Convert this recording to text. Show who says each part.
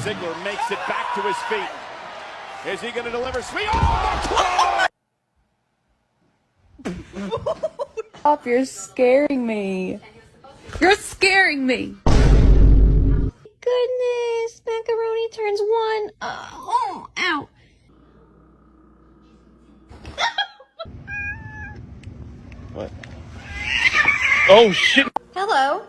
Speaker 1: Ziggler makes it back to his feet. Is he going to deliver sweet? Oh,
Speaker 2: Stop, you're scaring me. You're scaring me.
Speaker 3: Goodness, macaroni turns one. Ow.
Speaker 1: what? Oh, shit.
Speaker 3: Hello.